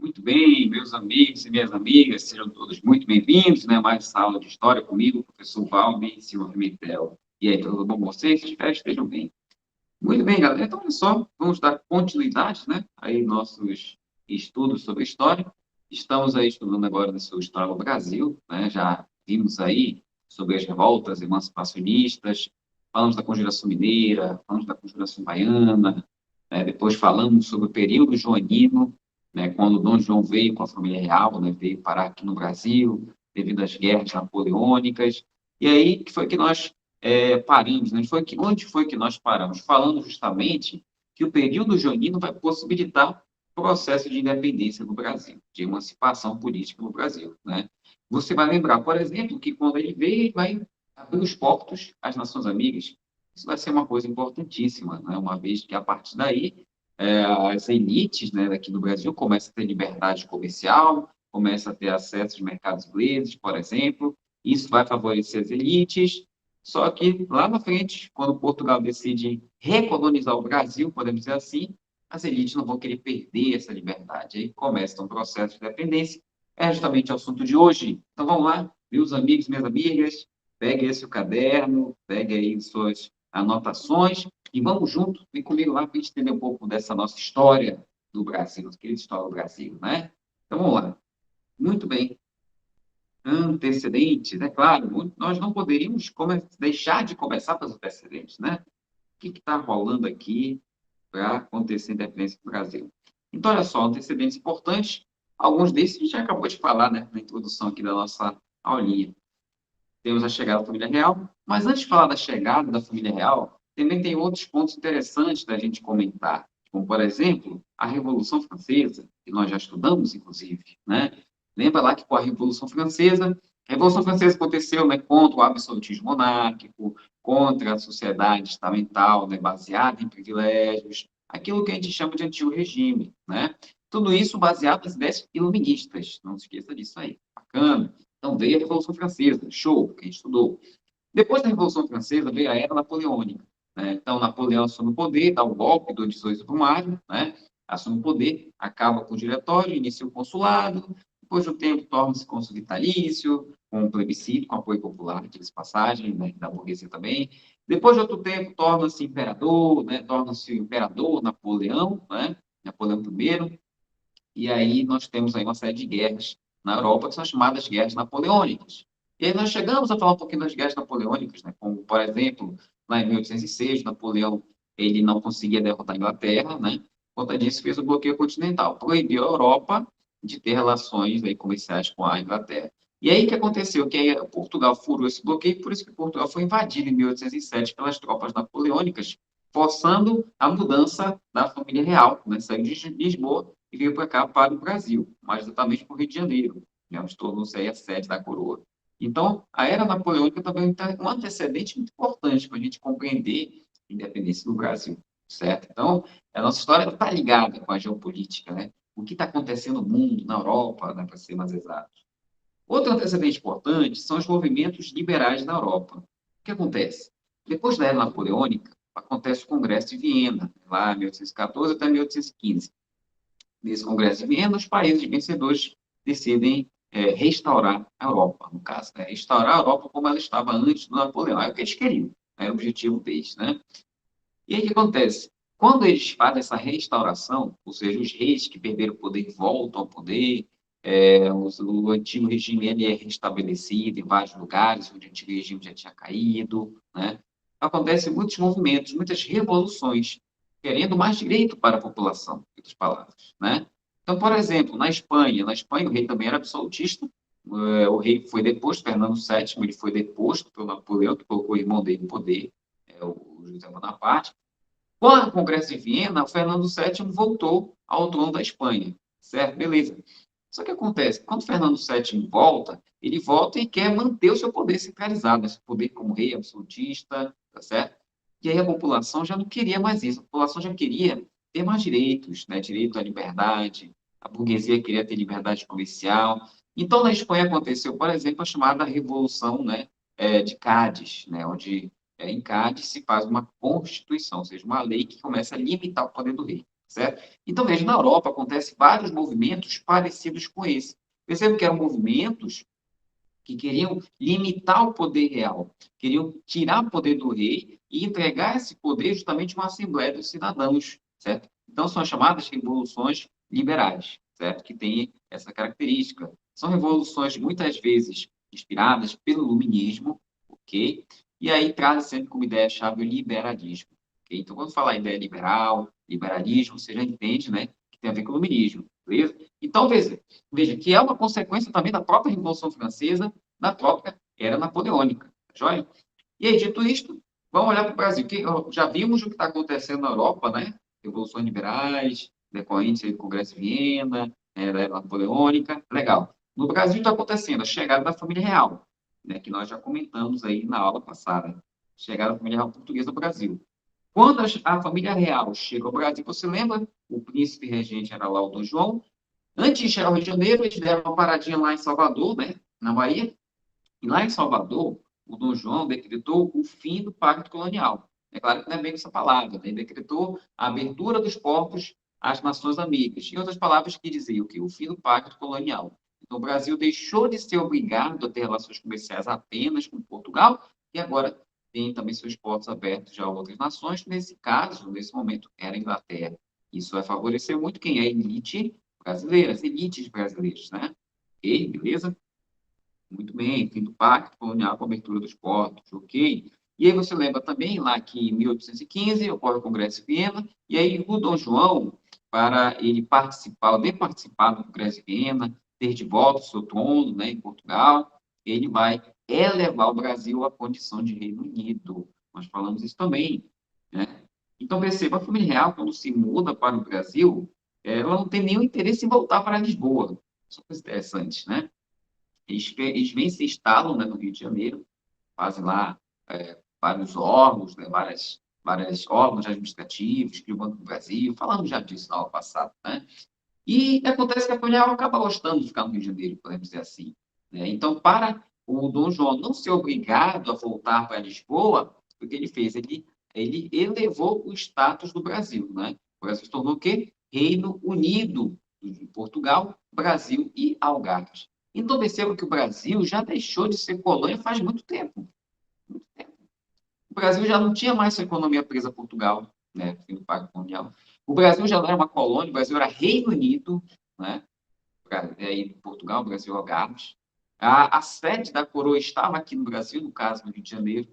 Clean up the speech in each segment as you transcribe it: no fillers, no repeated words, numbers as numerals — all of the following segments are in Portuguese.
Muito bem, meus amigos e minhas amigas, sejam todos muito bem-vindos, né? Mais essa aula de história comigo, professor Valber Silva Pimentel. E aí, tudo bom com vocês? Espero que estejam bem. Muito bem, galera. Então, olha só, vamos dar continuidade, né? Aí, nossos estudos sobre história. Estamos aí estudando agora sobre história do Brasil, né? Já vimos aí sobre as revoltas emancipacionistas, falamos da Conjuração Mineira, falamos da Conjuração Baiana, né? Depois falamos sobre o período joanino, né? Quando Dom João veio com a família real, né? Veio parar aqui no Brasil, devido às guerras napoleônicas. E aí, que foi que nós paramos, né? Onde foi que nós paramos? Falando justamente que o período joanino vai possibilitar o processo de independência no Brasil, de emancipação política no Brasil, né? Você vai lembrar, por exemplo, que quando ele veio, ele vai abrir os portos às nações amigas. Isso vai ser uma coisa importantíssima, né? Uma vez que, a partir daí, as elites, né, daqui do Brasil começam a ter liberdade comercial, começam a ter acesso aos mercados ingleses, por exemplo. Isso vai favorecer as elites, só que lá na frente, quando Portugal decide recolonizar o Brasil, podemos dizer assim, as elites não vão querer perder essa liberdade. Aí começa um processo de dependência. É justamente o assunto de hoje. Então vamos lá, meus amigos, minhas amigas, pegue esse o caderno, pegue aí suas anotações e vamos junto, vem comigo lá para a gente entender um pouco dessa nossa história do Brasil, nossa querida história do Brasil, né? Então vamos lá. Muito bem, antecedentes, é claro, nós não poderíamos deixar de começar pelos antecedentes, né? O que está rolando aqui para acontecer a independência do Brasil? Então, olha só, antecedentes importantes, alguns desses a gente já acabou de falar, né, na introdução aqui da nossa aulinha. Temos a chegada da família real, mas antes de falar da chegada da família real, também tem outros pontos interessantes da gente comentar, como, por exemplo, a Revolução Francesa, que nós já estudamos, inclusive, né? Lembra lá que com a Revolução Francesa aconteceu, né, contra o absolutismo monárquico, contra a sociedade estamental, né, baseada em privilégios, aquilo que a gente chama de antigo regime, né? Tudo isso baseado nas ideias iluministas, não se esqueça disso aí, bacana. Então, veio a Revolução Francesa, show, que a gente estudou. Depois da Revolução Francesa, veio a Era Napoleônica. Né? Então, Napoleão assume o poder, dá o golpe do 18 de maio, né? Assume o poder, acaba com o diretório, inicia o consulado, depois do tempo torna-se cônsul vitalício, com um plebiscito, com apoio popular, diga-se passagem, né? Da burguesia também. Depois de outro tempo, torna-se imperador, né? Torna-se o imperador Napoleão, né? Napoleão I, e aí nós temos aí uma série de guerras na Europa que são chamadas guerras napoleônicas. E aí nós chegamos a falar um pouquinho das guerras napoleônicas, né? Como, por exemplo, lá em 1806, Napoleão ele não conseguia derrotar a Inglaterra, né? Por conta disso, fez o bloqueio continental, proibiu a Europa de ter relações aí, comerciais com a Inglaterra. E aí o que aconteceu? Que aí Portugal furou esse bloqueio, por isso que Portugal foi invadido em 1807 pelas tropas napoleônicas, forçando a mudança da família real, né? Saiu de Lisboa e veio para cá, para o Brasil, mais exatamente para o Rio de Janeiro, né, onde tornou-se aí a sede da coroa. Então, a era napoleônica também é um antecedente muito importante para a gente compreender a independência do Brasil, certo? Então, a nossa história está ligada com a geopolítica, né? O que está acontecendo no mundo, na Europa, né, para ser mais exato. Outro antecedente importante são os movimentos liberais na Europa. O que acontece? Depois da era napoleônica, acontece o Congresso de Viena, lá em 1814 até 1815. Nesse Congresso de Viena, os países vencedores decidem restaurar a Europa, no caso, né? Restaurar a Europa como ela estava antes do Napoleão. É o que eles queriam, era o objetivo deles, né? E aí o que acontece? Quando eles fazem essa restauração, ou seja, os reis que perderam o poder voltam ao poder, o antigo regime ele é restabelecido em vários lugares, onde o antigo regime já tinha caído, né? Acontecem muitos movimentos, muitas revoluções, querendo mais direito para a população, em outras palavras, né? Então, por exemplo, na Espanha o rei também era absolutista, o rei foi deposto, Fernando VII, ele foi deposto pelo Napoleão, que colocou o irmão dele no poder, o José Bonaparte. Com o Congresso de Viena, o Fernando VII voltou ao trono da Espanha, certo? Beleza. Só que acontece, quando o Fernando VII volta, ele volta e quer manter o seu poder centralizado, esse poder como rei absolutista, tá certo? E aí a população já não queria mais isso, a população já queria ter mais direitos, né? Direito à liberdade, a burguesia queria ter liberdade comercial. Então, na Espanha aconteceu, por exemplo, a chamada Revolução, né, de Cádiz, né, onde em Cádiz se faz uma constituição, ou seja, uma lei que começa a limitar o poder do rei. certo? Então, veja, na Europa acontecem vários movimentos parecidos com esse. Percebe que eram movimentos que queriam limitar o poder real, queriam tirar o poder do rei e entregar esse poder justamente a uma Assembleia dos Cidadãos, certo? Então, são as chamadas revoluções liberais, certo? Que têm essa característica. São revoluções, muitas vezes, inspiradas pelo iluminismo, ok? E aí traz sempre como ideia-chave o liberalismo, ok? Então, quando falar ideia liberal, liberalismo, você já entende, né? Que tem a ver com o iluminismo, beleza? Então, veja, que é uma consequência também da própria Revolução Francesa, da própria Era Napoleônica, tá joia? E aí, dito isto, vamos olhar para o Brasil. Já vimos o que está acontecendo na Europa, né? Revoluções liberais, decorrentes do Congresso de Viena, da Era Napoleônica, legal. No Brasil está acontecendo a chegada da família real, né? Que nós já comentamos aí na aula passada. Chegada da família real portuguesa no Brasil. Quando a família real chega ao Brasil, você lembra? O príncipe regente era lá o Dom João. Antes de chegar ao Rio de Janeiro, eles deram uma paradinha lá em Salvador, né? Na Bahia. E lá em Salvador, o Dom João decretou o fim do pacto colonial. É claro que não é bem essa palavra, né? Ele decretou a abertura dos portos às nações amigas. Em outras palavras, que dizia o fim do pacto colonial. Então, o Brasil deixou de ser obrigado a ter relações comerciais apenas com Portugal e agora tem também seus portos abertos já a outras nações. Nesse caso, nesse momento, era a Inglaterra. Isso vai favorecer muito quem é a elite brasileira, as elites brasileiras, né? Ok, beleza? Muito bem, fim do pacto colonial com a abertura dos portos, ok? E aí você lembra também lá que em 1815 ocorre o Congresso de Viena, e aí o Dom João, para ele participar, ou de participar do Congresso de Viena, ter de volta o seu trono, né, em Portugal, ele vai elevar o Brasil à condição de Reino Unido. Nós falamos isso também, né? Então, perceba, a família real, quando se muda para o Brasil, ela não tem nenhum interesse em voltar para Lisboa. Isso é interessante, né? Eles vêm se instalam, né, no Rio de Janeiro, fazem lá vários órgãos, né, várias órgãos administrativos, que o Banco do Brasil, falamos já disso na aula passada, né? E acontece que a família acaba gostando de ficar no Rio de Janeiro, podemos dizer assim, né? Então, para o Dom João não ser obrigado a voltar para Lisboa, o que ele fez? Ele elevou o status do Brasil, né? O Brasil se tornou o quê? Reino Unido de Portugal, Brasil e Algarve. Então, perceba que o Brasil já deixou de ser colônia faz muito tempo. Muito tempo. O Brasil já não tinha mais sua economia presa a Portugal, né? Fim do Pacto Colonial. O Brasil já não era uma colônia, o Brasil era Reino Unido, né? Aí, Portugal, Brasil, Algarve. A sede da coroa estava aqui no Brasil, no caso, no Rio de Janeiro.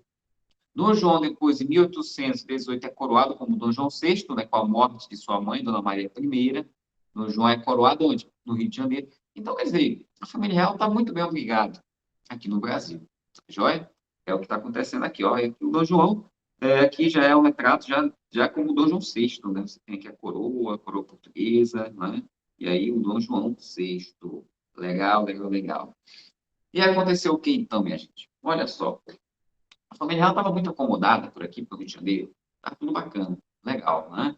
Dom João, depois, em 1818, é coroado como Dom João VI, né, com a morte de sua mãe, Dona Maria I. Dom João é coroado onde? No Rio de Janeiro. Então, quer dizer, a família real está muito bem obrigada aqui no Brasil. Tá joia? É o que está acontecendo aqui. Ó. Aqui o Dom João, aqui já é um retrato, já como o Dom João VI. Né? Você tem aqui a coroa portuguesa, né? E aí o Dom João VI. Legal, legal, legal. E aconteceu o que então, minha gente? Olha só. A família real estava muito acomodada por aqui, pelo Rio de Janeiro. Tá tudo bacana, legal, né?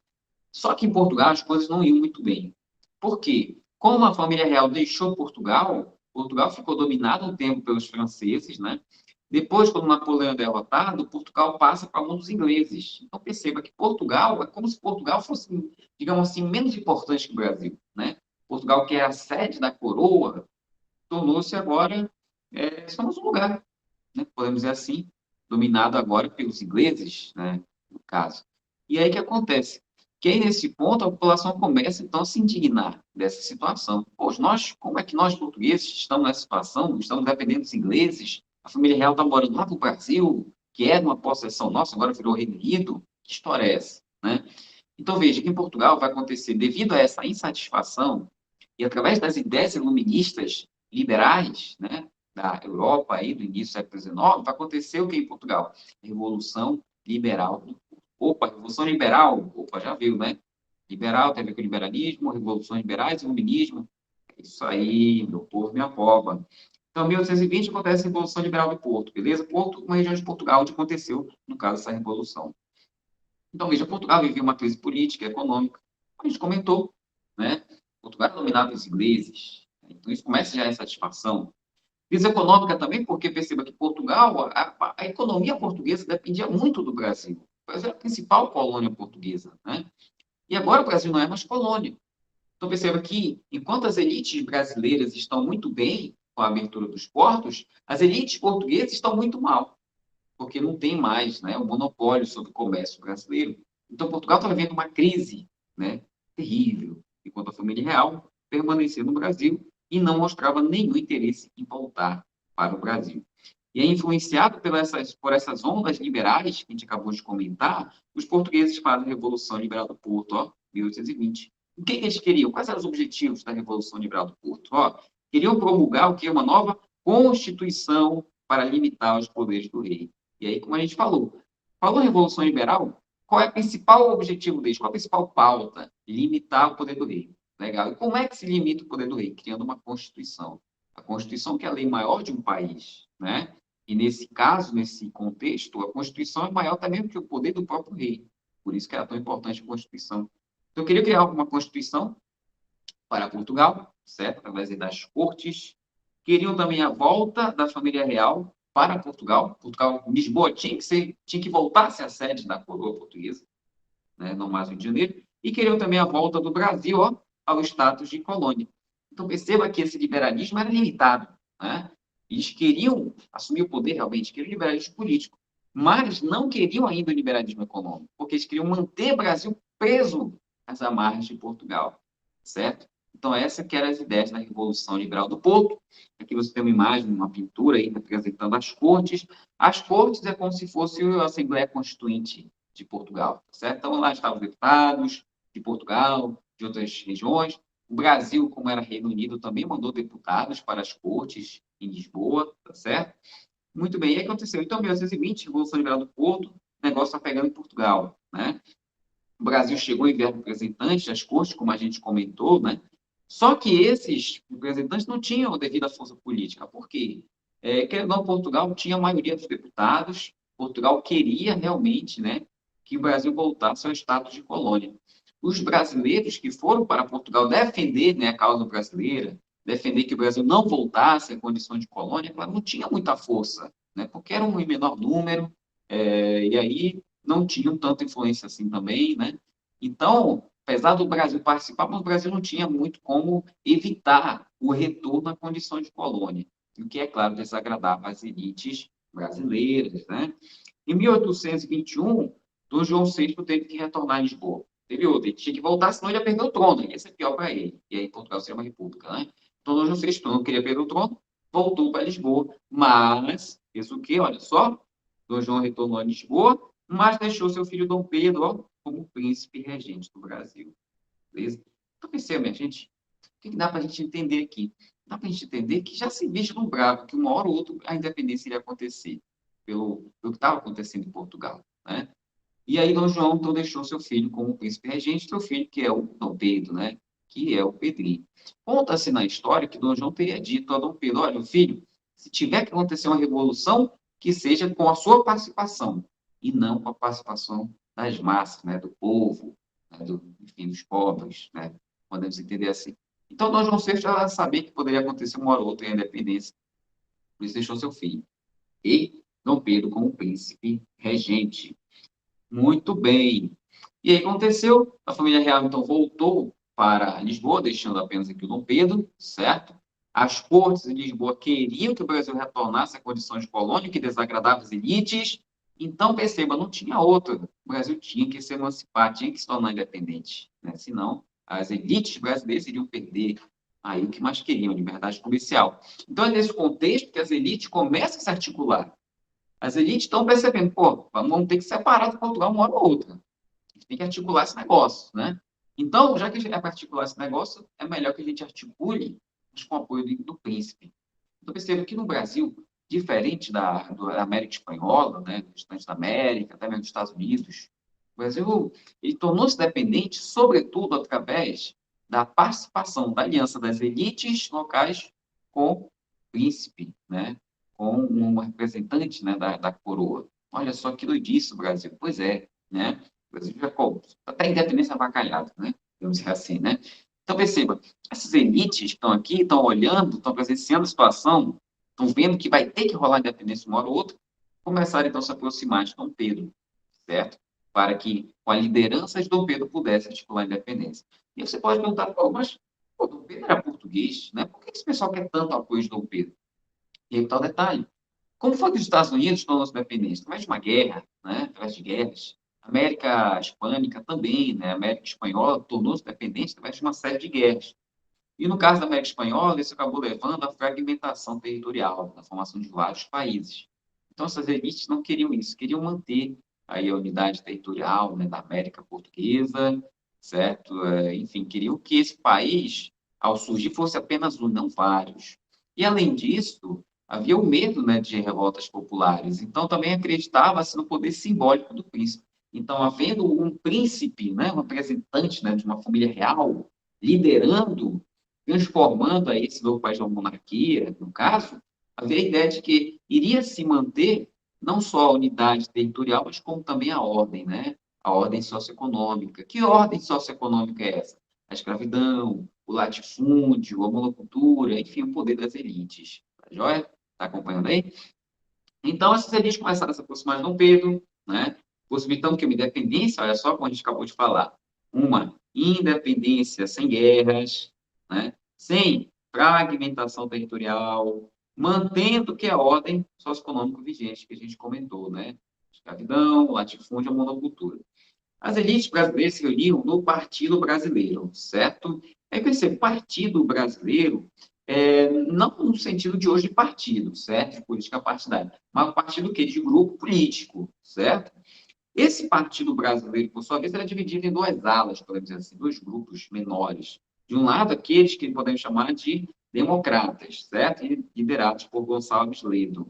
Só que em Portugal as coisas não iam muito bem. Por quê? Como a família real deixou Portugal, Portugal ficou dominado um tempo pelos franceses, né? Depois, quando Napoleão é derrotado, Portugal passa para a mão dos ingleses. Então, perceba que Portugal é como se Portugal fosse, digamos assim, menos importante que o Brasil, né? Portugal, que é a sede da coroa, tornou-se agora, somos um lugar, né? Podemos dizer assim, dominado agora pelos ingleses, né? No caso. E aí o que acontece? Que aí, nesse ponto, a população começa, então, a se indignar dessa situação. Pois nós, como é que nós, portugueses, estamos nessa situação? Estamos dependendo dos ingleses? A família real está morando lá no Brasil, que é uma possessão nossa, agora virou Reino Unido? Que história é essa? Né? Então, veja, que em Portugal vai acontecer, devido a essa insatisfação, e através das ideias iluministas liberais, né, da Europa, aí, do início do século XIX, vai acontecer o que em Portugal? Revolução Liberal. Opa, Revolução Liberal, opa, já viu, né? Liberal tem a ver com liberalismo, revoluções liberais, iluminismo. Isso aí, meu povo, minha pova. Então, em 1820 acontece a Revolução Liberal de Porto, beleza? Porto, uma região de Portugal onde aconteceu, no caso, essa revolução. Então, veja, Portugal vivia uma crise política e econômica, como a gente comentou, né? Portugal era dominado pelos ingleses, então isso começa já a insatisfação. Crise econômica também, porque perceba que Portugal, a economia portuguesa dependia muito do Brasil. O Brasil era a principal colônia portuguesa, né? E agora o Brasil não é mais colônia. Então, perceba que, enquanto as elites brasileiras estão muito bem com a abertura dos portos, as elites portuguesas estão muito mal, porque não tem mais, né, o monopólio sobre o comércio brasileiro. Então, Portugal está vivendo uma crise, né, terrível, enquanto a família real permanecia no Brasil e não mostrava nenhum interesse em voltar para o Brasil. E é influenciado por essas ondas liberais que a gente acabou de comentar, os portugueses fazem a Revolução Liberal do Porto, ó, 1820. O que eles queriam? Quais eram os objetivos da Revolução Liberal do Porto? Ó, queriam promulgar o que? Uma nova Constituição para limitar os poderes do rei. E aí, como a gente falou Revolução Liberal, qual é o principal objetivo deles? Qual é a principal pauta? Limitar o poder do rei. Legal. E como é que se limita o poder do rei? Criando uma Constituição. A Constituição, que é a lei maior de um país, né? E nesse caso, nesse contexto, a Constituição é maior também do que o poder do próprio rei. Por isso que era tão importante a Constituição. Então, eu queria criar uma Constituição para Portugal, certo? Através das cortes. Queriam também a volta da família real para Portugal. Portugal, Lisboa tinha que voltar a ser a sede da coroa portuguesa, né? Não mais Rio de Janeiro. E queriam também a volta do Brasil, ó, ao status de colônia. Então, perceba que esse liberalismo era limitado, né? Eles queriam assumir o poder realmente, queriam liberalismo político, mas não queriam ainda o liberalismo econômico, porque eles queriam manter o Brasil preso às amarras de Portugal, certo? Então, essa que eram as ideias da Revolução Liberal do Porto. Aqui você tem uma imagem, uma pintura aí representando as cortes. As cortes é como se fosse a Assembleia Constituinte de Portugal, certo? Então, lá estavam os deputados de Portugal, de outras regiões. O Brasil, como era Reino Unido, também mandou deputados para as cortes em Lisboa, tá certo? Muito bem, e aí aconteceu. Então, em 1920, Revolução Liberal do Porto, o negócio está pegando em Portugal, né? O Brasil chegou a enviar representantes às cortes, como a gente comentou, né? Só que esses representantes não tinham a devida força política. Por quê? Querendo ou não, Portugal tinha a maioria dos deputados, Portugal queria realmente, né, que o Brasil voltasse ao status de colônia. Os brasileiros que foram para Portugal defender, né, a causa brasileira, defender que o Brasil não voltasse à condição de colônia, não tinha muita força, né, porque era um menor número, e aí não tinham tanta influência assim também, né? Então, apesar do Brasil participar, mas o Brasil não tinha muito como evitar o retorno à condição de colônia, o que, é claro, desagradava as elites brasileiras, né? Em 1821, Dom João VI teve que retornar a Lisboa. Teve outro, ele tinha que voltar, senão ele ia perder o trono, ia ser pior para ele. E aí Portugal seria uma república, né? Então, Dom João VI não queria perder o trono, voltou para Lisboa, mas fez o quê? Olha só, Dom João retornou a Lisboa, mas deixou seu filho Dom Pedro, ó, como príncipe regente do Brasil. Beleza? Então, perceba, minha gente, o que dá para a gente entender aqui? Dá para a gente entender que já se vislumbrava que uma hora ou outra a independência iria acontecer, pelo que estava acontecendo em Portugal, né? E aí Dom João então deixou seu filho como príncipe regente, seu filho que é o Dom Pedro, né? Que é o Pedrinho. Conta-se na história que Dom João teria dito a Dom Pedro: olha, filho, se tiver que acontecer uma revolução, que seja com a sua participação e não com a participação das massas, né? Do povo, né, enfim, dos pobres, né? Podemos entender assim. Então Dom João VI já sabia que poderia acontecer uma hora ou outra em independência, por isso deixou seu filho. E Dom Pedro como príncipe regente. Muito bem. E aí aconteceu, a família real então voltou para Lisboa, deixando apenas aqui o Dom Pedro, certo? As cortes de Lisboa queriam que o Brasil retornasse à condição de colônia, que desagradava as elites. Então, perceba, não tinha outra. O Brasil tinha que se emancipar, tinha que se tornar independente, né? Senão, as elites brasileiras iriam perder aí o que mais queriam, liberdade comercial. Então, é nesse contexto que as elites começam a se articular. As elites estão percebendo, pô, vamos ter que separar de Portugal uma hora ou outra. A gente tem que articular esse negócio, né? Então, já que a gente é para articular esse negócio, é melhor que a gente articule com o apoio do príncipe. Então, percebo que no Brasil, diferente da América Espanhola, né, do restante da América, até mesmo dos Estados Unidos, o Brasil ele tornou-se dependente, sobretudo, através da participação da aliança das elites locais com o príncipe, né? Com um representante, né, da coroa. Olha só que doidice o Brasil. Pois é, né? O Brasil já até a independência avacalhada, né? Vamos dizer assim, né? Então, perceba, essas elites que estão aqui, estão olhando, estão presenciando a situação, estão vendo que vai ter que rolar independência uma hora ou outra, começaram, então, a se aproximar de Dom Pedro, certo? para que, com a liderança de Dom Pedro, pudesse articular a independência. E você pode perguntar, pô, mas pô, Dom Pedro era português, né? Por que esse pessoal quer tanto apoio de Dom Pedro? E aí está o detalhe. Como foi que os Estados Unidos tornou-se independentes? Através de uma guerra, né? Através de guerras. A América Hispânica também, né? A América Espanhola tornou-se independente através de uma série de guerras. E no caso da América Espanhola, isso acabou levando à fragmentação territorial, à formação de vários países. Então, essas elites não queriam isso, queriam manter aí a unidade territorial, né, da América Portuguesa, certo? Enfim, queriam que esse país, ao surgir, fosse apenas um, não vários. E, além disso, havia o medo, né, de revoltas populares. Então, também acreditava-se no poder simbólico do príncipe. Então, havendo um príncipe, né, um representante, né, de uma família real, liderando, transformando aí esse novo país de uma monarquia, no caso, havia a ideia de que iria se manter não só a unidade territorial, mas como também a ordem, né? A ordem socioeconômica. Que ordem socioeconômica é essa? A escravidão, o latifúndio, a monocultura, enfim, o poder das elites. Tá joia? Está acompanhando aí? Então, essas elites começaram a se aproximar de Dom Pedro, né? Possibilitando que uma independência, olha só como a gente acabou de falar, uma independência sem guerras, né? Sem fragmentação territorial, mantendo que a ordem socioeconômica vigente que a gente comentou, né? Escravidão, latifúndio, a monocultura. As elites brasileiras se reuniam no Partido Brasileiro, certo? Aí percebe, Partido Brasileiro, não no sentido de hoje de partido, certo? De política partidária, mas um partido que de grupo político, certo? Esse Partido Brasileiro, por sua vez, era dividido em duas alas, podemos dizer assim, dois grupos menores. De um lado, aqueles que podemos chamar de democratas, certo? E liderados por Gonçalves Ledo.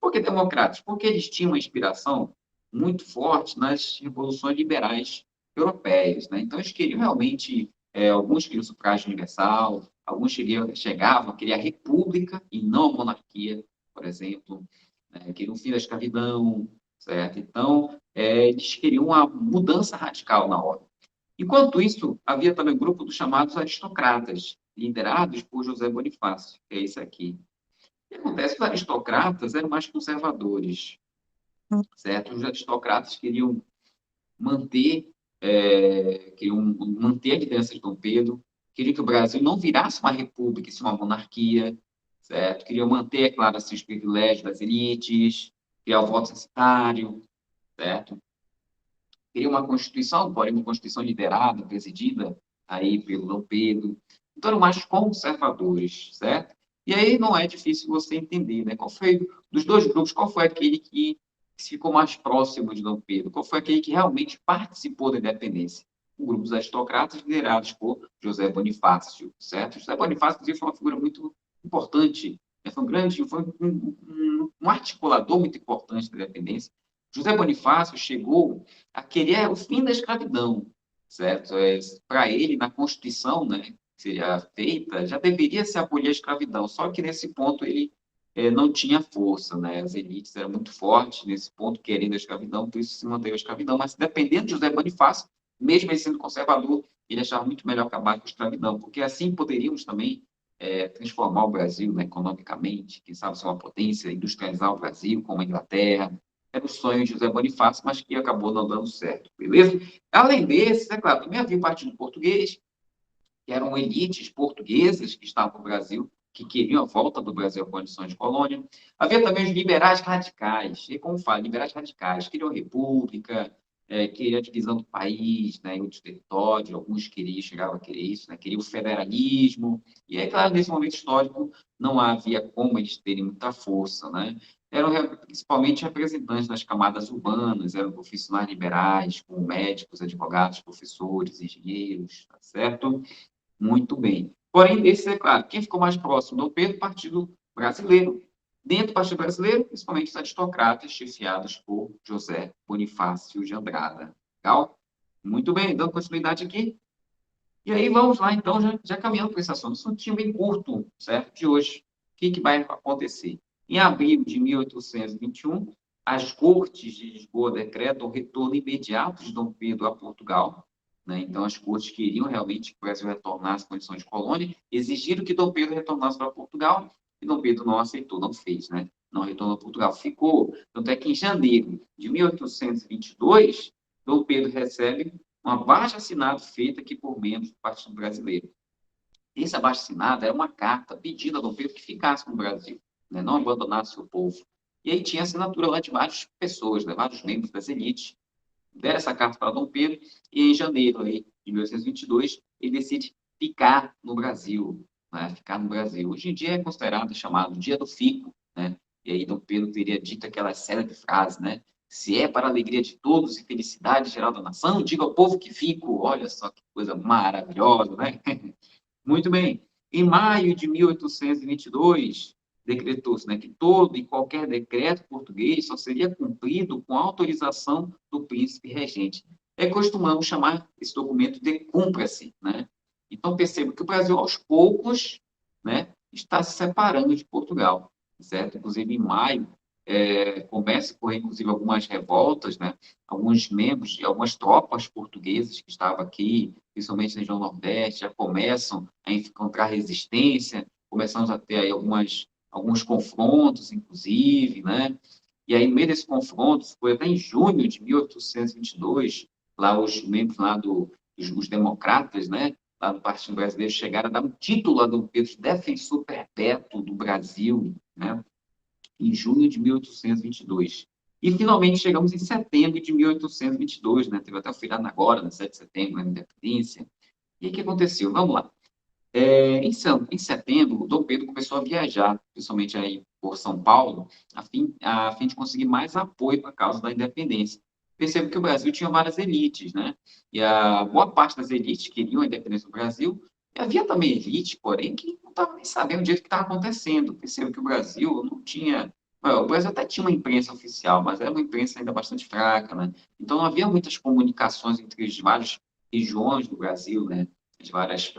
Por que democratas? Porque eles tinham uma inspiração muito forte nas revoluções liberais europeias, né? Então, eles queriam realmente, alguns queriam sufrágio universal, alguns chegavam a querer a república e não a monarquia, por exemplo, né? Queriam o fim da escravidão, certo? Então, eles queriam uma mudança radical na ordem. Enquanto isso, havia também o grupo dos chamados aristocratas, liderados por José Bonifácio, que é esse aqui. O que acontece? Os aristocratas eram mais conservadores, certo? Os aristocratas manter, queriam manter a liderança de Dom Pedro, queriam que o Brasil não virasse uma república, e sim uma monarquia, certo? Queriam manter, é claro, assim, os privilégios das elites, criar o voto censitário, certo? Queriam uma constituição, porém uma constituição liderada, presidida aí pelo Dom Pedro. Então, eram mais conservadores, certo? E aí não é difícil você entender, né? Qual foi, dos dois grupos, qual foi aquele que ficou mais próximo de Dom Pedro? Qual foi aquele que realmente participou da independência? O grupo dos aristocratas, liderados por José Bonifácio, certo? José Bonifácio, inclusive, foi uma figura muito importante, né? Foi um articulador muito importante da independência. José Bonifácio chegou a querer o fim da escravidão, certo? Para ele, na Constituição, né, que seria feita, já deveria se abolir a escravidão, só que nesse ponto ele não tinha força, né? As elites eram muito fortes nesse ponto, querendo a escravidão, por isso se manteve a escravidão, mas dependendo de José Bonifácio, mesmo ele sendo conservador, ele achava muito melhor acabar com a escravidão, porque assim poderíamos também transformar o Brasil, né, economicamente, quem sabe ser uma potência, industrializar o Brasil, como a Inglaterra, era o sonho de José Bonifácio, mas que acabou não dando certo, beleza? Além desses, é claro, também havia o Partido Português, que eram elites portuguesas que estavam no Brasil, que queriam a volta do Brasil à condição de colônia. Havia também os liberais radicais, e como falo, liberais radicais, queriam a república, queriam a divisão do país, né, em outros territórios, alguns queriam, chegavam a querer isso, né, queriam o federalismo, e é claro, nesse momento histórico, não havia como eles terem muita força, né? Eram principalmente representantes das camadas urbanas, eram profissionais liberais, como médicos, advogados, professores, engenheiros, tá certo? Muito bem. Porém, esse é claro, quem ficou mais próximo do Pedro, Partido Brasileiro. Dentro do Partido Brasileiro, principalmente os aristocratas, chefiados por José Bonifácio de Andrada. Legal? Muito bem, dando continuidade aqui. E aí vamos lá, então, já caminhando para esse assunto. Isso é um time bem curto, certo? De hoje. O que vai acontecer? Em abril de 1821, as Cortes de Lisboa decretam o retorno imediato de Dom Pedro a Portugal, né? Então, as cortes queriam realmente que o Brasil retornasse à condição de colônia, exigiram que Dom Pedro retornasse para Portugal, e Dom Pedro não aceitou, não fez, né? Não retornou a Portugal, ficou. Tanto é que em janeiro de 1822, Dom Pedro recebe um abaixo-assinado feito aqui por membros do Partido Brasileiro. Esse abaixo-assinado era uma carta pedindo a Dom Pedro que ficasse no Brasil, né, não abandonasse o povo. E aí tinha assinatura lá de várias pessoas, né, vários membros das elites. Deram essa carta para Dom Pedro e em janeiro aí, de 1822 ele decide ficar no Brasil, né, ficar no Brasil. Hoje em dia é considerado, chamado Dia do Fico, né? E aí Dom Pedro teria dito aquela célebre frase, né? Se é para a alegria de todos e felicidade geral da nação, diga ao povo que fico. Olha só que coisa maravilhosa, né? Muito bem. Em maio de 1822, decretou-se, né, que todo e qualquer decreto português só seria cumprido com autorização do príncipe regente. É costumamos chamar esse documento de cumpra-se, né? Então, perceba que o Brasil, aos poucos, né, está se separando de Portugal, certo? Inclusive, em maio, começa a ocorrer, inclusive, algumas revoltas, né? Alguns membros de algumas tropas portuguesas que estavam aqui, principalmente na região Nordeste, já começam a encontrar resistência, começamos a ter aí alguns confrontos, inclusive, né? E aí, no meio desses confrontos, foi até em junho de 1822, lá os membros lá os democratas, né? Lá do Partido Brasileiro, chegaram a dar um título a Dom Pedro de defensor perpétuo do Brasil, né? Em junho de 1822. E, finalmente, chegamos em setembro de 1822, né? Teve até o feriado agora, no 7 de setembro, na Independência. E o que aconteceu? Vamos lá. Em setembro, o Dom Pedro começou a viajar, principalmente aí por São Paulo, a fim de conseguir mais apoio para a causa da independência. Percebo que o Brasil tinha várias elites, né? E a boa parte das elites queriam a independência do Brasil. E havia também elite, porém, que não estava nem sabendo direito o que estava acontecendo. Percebo que o Brasil não tinha. O Brasil até tinha uma imprensa oficial, mas era uma imprensa ainda bastante fraca, né? Então não havia muitas comunicações entre as várias regiões do Brasil, né? De várias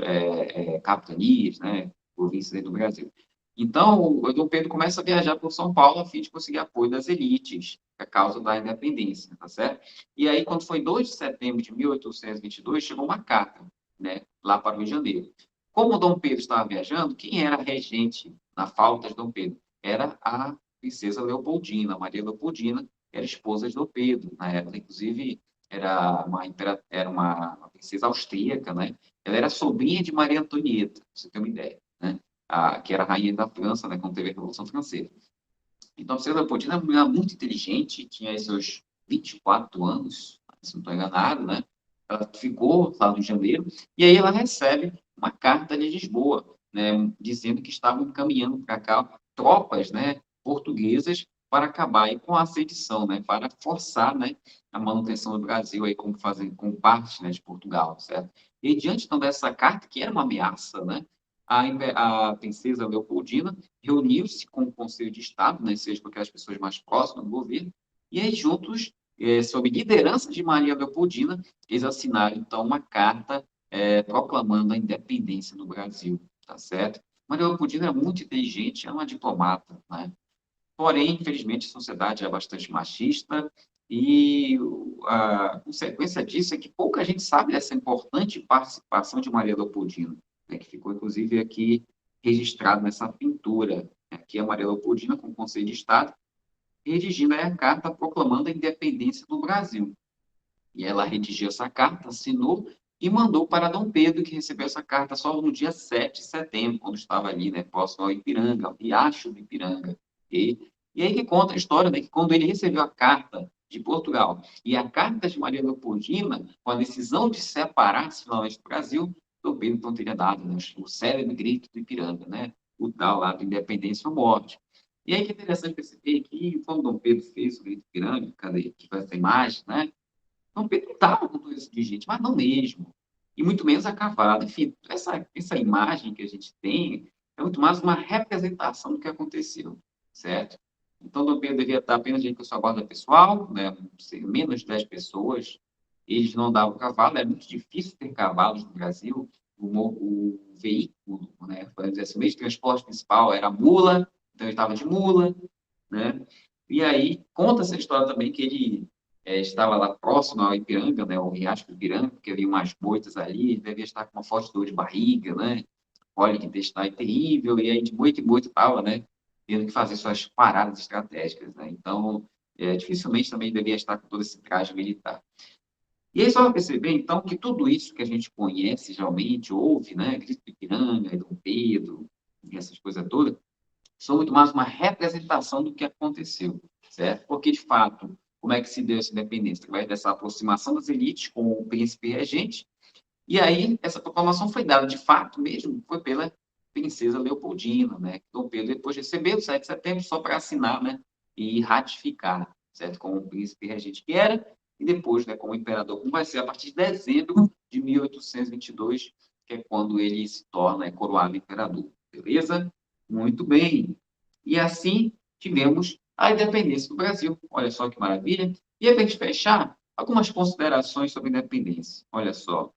capitanias, né, províncias do Brasil. Então, o Dom Pedro começa a viajar por São Paulo a fim de conseguir apoio das elites, a causa da independência, tá certo? E aí, quando foi 2 de setembro de 1822, chegou uma carta, né, lá para o Rio de Janeiro. Como o Dom Pedro estava viajando, quem era a regente na falta de Dom Pedro? Era a princesa Leopoldina, Maria Leopoldina, era esposa de Dom Pedro, na época, inclusive, era uma princesa austríaca, né? Ela era sobrinha de Maria Antonieta, para você ter uma ideia, né? Que era a rainha da França, né, quando teve a Revolução Francesa. Então, a princesa Leopoldina era uma mulher muito inteligente, tinha seus 24 anos, se não estou enganado, né? Ela ficou lá no Rio de Janeiro, e aí ela recebe uma carta de Lisboa, né, dizendo que estavam encaminhando para cá tropas, né, portuguesas para acabar aí com a sedição, né, para forçar, né, a manutenção do Brasil aí como parte, né, de Portugal, certo? E diante então dessa carta, que era uma ameaça, né, a princesa Leopoldina reuniu-se com o Conselho de Estado, né, seja com aquelas pessoas mais próximas do governo, e aí juntos, sob liderança de Maria Leopoldina, eles assinaram, então, uma carta proclamando a independência do Brasil, tá certo? Maria Leopoldina era muito inteligente, era uma diplomata, né? Porém, infelizmente, a sociedade é bastante machista e a consequência disso é que pouca gente sabe dessa importante participação de Maria Leopoldina, né, que ficou, inclusive, aqui registrado nessa pintura. Aqui é Maria Leopoldina com o Conselho de Estado, redigindo aí a carta proclamando a independência do Brasil. E ela redigiu essa carta, assinou e mandou para Dom Pedro, que recebeu essa carta só no dia 7 de setembro, quando estava ali, né, próximo ao Ipiranga, ao Riacho do Ipiranga. E aí que conta a história, né, que quando ele recebeu a carta de Portugal e a carta de Maria Leopoldina, com a decisão de separar-se finalmente do Brasil, Dom Pedro então teria dado, né, o célebre grito do Ipiranga, né, o tal lá do independência ou morte. E aí que é interessante perceber que quando Dom Pedro fez o grito do Ipiranga, cadê aqui essa imagem, né, Dom Pedro estava com tudo isso de gente, mas não mesmo. E muito menos a cavalo. Enfim, essa imagem que a gente tem é muito mais uma representação do que aconteceu, certo? Então, Dom Pedro devia estar apenas gente com sua guarda pessoal, né, menos de 10 pessoas. Eles não davam cavalo, é muito difícil ter cavalos no Brasil. O veículo, né, podemos dizer assim, o meio de transporte principal era a mula, então ele estava de mula, né? E aí conta essa história também que ele estava lá próximo ao Ipiranga, né, o Riacho do Ipiranga, porque havia umas moitas ali, ele devia estar com uma forte dor de barriga, né? Olha que intestinal terrível, e aí de moita em moita estava, né, tendo que fazer suas paradas estratégicas, né? Então, dificilmente também devia estar com todo esse traje militar. E aí só vai perceber, então, que tudo isso que a gente conhece, geralmente, ouve, né? Cristo de Ipiranga, Dom Pedro, e essas coisas todas, são muito mais uma representação do que aconteceu, certo? Porque, de fato, como é que se deu essa independência? Através dessa aproximação das elites com o príncipe regente, e aí essa proclamação foi dada, de fato mesmo, foi pela princesa Leopoldina, né? Que Dom Pedro depois recebeu, 7 de setembro, só para assinar, né? E ratificar, certo? Como o príncipe regente que era, e depois, né, como imperador, como vai ser a partir de dezembro de 1822, que é quando ele se torna coroado imperador. Beleza? Muito bem. E assim tivemos a independência do Brasil. Olha só que maravilha. E para a gente fechar, algumas considerações sobre a independência. Olha só.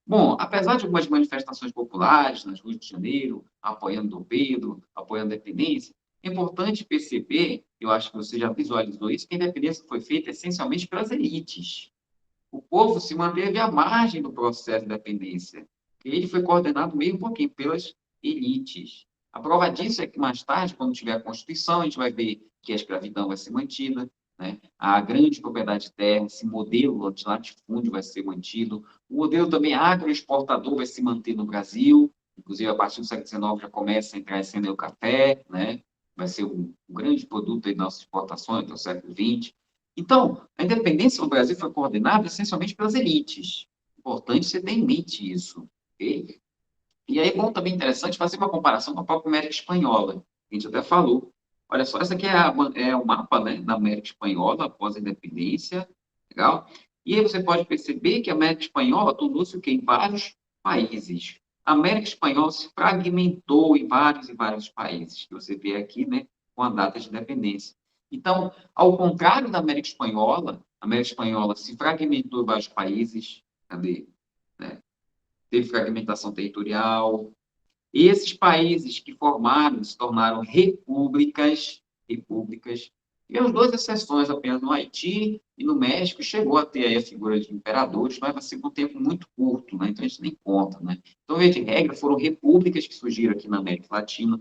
Bom, apesar de algumas manifestações populares nas ruas de Janeiro, apoiando Dom Pedro, apoiando a independência, é importante perceber, eu acho que você já visualizou isso, que a independência foi feita essencialmente pelas elites. O povo se manteve à margem do processo de independência. Ele foi coordenado meio um pouquinho pelas elites. A prova disso é que mais tarde, quando tiver a Constituição, a gente vai ver que a escravidão vai ser mantida, né? A grande propriedade de terra, esse modelo de latifúndio vai ser mantido. O modelo também agroexportador vai se manter no Brasil. Inclusive, a partir do século XIX já começa a entrar em cena o café, né? Vai ser um grande produto aí das nossas exportações até o século XX. Então, a independência do Brasil foi coordenada essencialmente pelas elites. Importante você ter em mente isso. Ok? E aí, bom, também interessante fazer uma comparação com a própria América Espanhola. A gente até falou. Olha só, essa aqui é o mapa, né, da América Espanhola após a independência. Legal? E aí você pode perceber que a América Espanhola tornou-se o quê? Em vários países. A América Espanhola se fragmentou em vários e vários países, que você vê aqui, né, com a data de independência. Então, ao contrário da América Espanhola, a América Espanhola se fragmentou em vários países. Cadê? Né? Teve fragmentação territorial. E esses países que formaram, se tornaram repúblicas. Tivemos duas exceções apenas no Haiti e no México, chegou a ter aí a figura de imperadores, mas vai ser por um tempo muito curto, né? Então a gente nem conta, né? Então, via de regra, foram repúblicas que surgiram aqui na América Latina,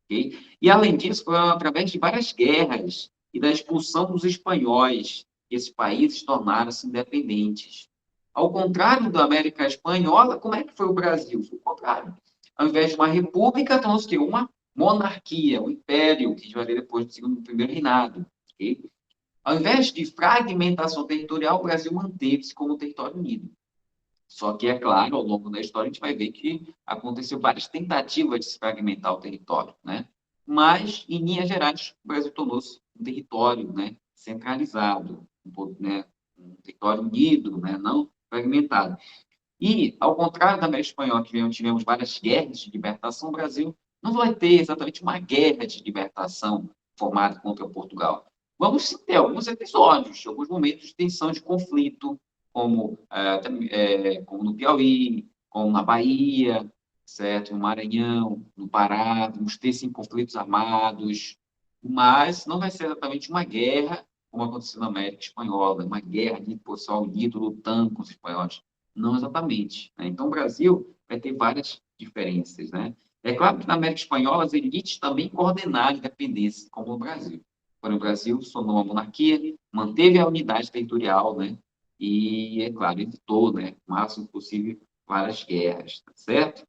ok? E além disso, foi através de várias guerras e da expulsão dos espanhóis que esses países tornaram-se independentes. Ao contrário da América Espanhola, como é que foi o Brasil? Foi o contrário. Ao invés de uma república, trouxe uma monarquia, um império, que a gente vai ver depois do segundo, do primeiro reinado. Okay? Ao invés de fragmentação territorial, o Brasil manteve-se como território unido. Só que, é claro, ao longo da história, a gente vai ver que aconteceu várias tentativas de se fragmentar o território, né? Mas, em linhas gerais, o Brasil tornou-se um território, né, centralizado, né, um território unido, né, não fragmentado. E, ao contrário da América Espanhola, que tivemos várias guerras de libertação, o Brasil não vai ter exatamente uma guerra de libertação formada contra Portugal. Vamos sim ter alguns episódios, alguns momentos de tensão, de conflito, como no Piauí, como na Bahia, certo? No Maranhão, no Pará, vamos ter sim conflitos armados, mas não vai ser exatamente uma guerra como aconteceu na América Espanhola, uma guerra de pessoal unido lutando com os espanhóis. Não exatamente. Né? Então, o Brasil vai ter várias diferenças. Né? É claro que na América Espanhola as elites também coordenaram a independência, como no Brasil. Porém, o Brasil se tornou uma monarquia, manteve a unidade territorial, né? E, é claro, evitou, né, o máximo possível, várias guerras, tá certo?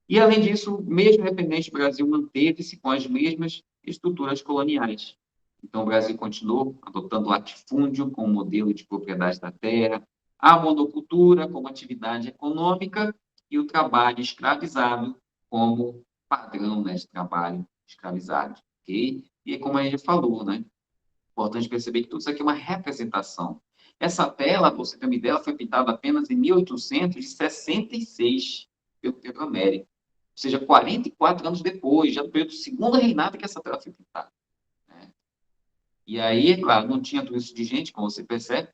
E, além disso, mesmo independente, o Brasil manteve-se com as mesmas estruturas coloniais. Então, o Brasil continuou adotando o latifúndio como modelo de propriedade da terra, a monocultura como atividade econômica e o trabalho escravizado como padrão, né, de trabalho escravizado. Okay? E como a gente falou, né, importante perceber que tudo isso aqui é uma representação. Essa tela, você ter uma ideia, ela foi pintada apenas em 1866 pelo Pedro Américo. Ou seja, 44 anos depois, já no período do segundo reinado que essa tela foi pintada. Né? E aí, é claro, não tinha tudo isso de gente, como você percebe.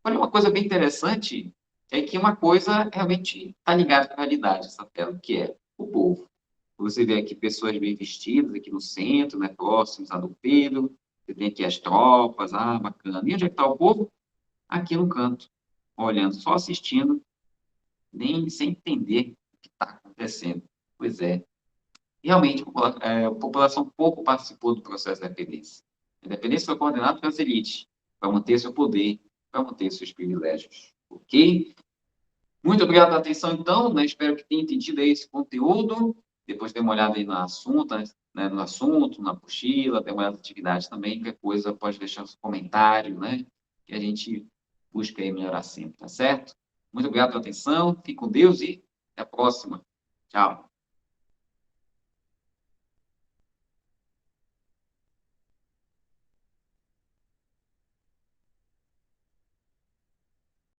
Porém, uma coisa bem interessante é que uma coisa realmente está ligada com a realidade, essa tela, que é o povo. Você vê aqui pessoas bem vestidas, aqui no centro, né, próximos a Dom Pedro. Você tem aqui as tropas, bacana. E onde é que está o povo? Aqui no canto, olhando, só assistindo, nem sem entender o que está acontecendo. Pois é, realmente a população pouco participou do processo da independência. A independência foi coordenada pelas elites, para manter seu poder, para manter seus privilégios. Ok? Muito obrigado pela atenção, então, né? Espero que tenha entendido aí esse conteúdo. Depois dê uma olhada aí no assunto, né? No assunto, na apostila, dê uma olhada na atividade também. Qualquer coisa, pode deixar seu comentário, né? Que a gente busca aí melhorar sempre, tá certo? Muito obrigado pela atenção, fique com Deus e até a próxima. Tchau.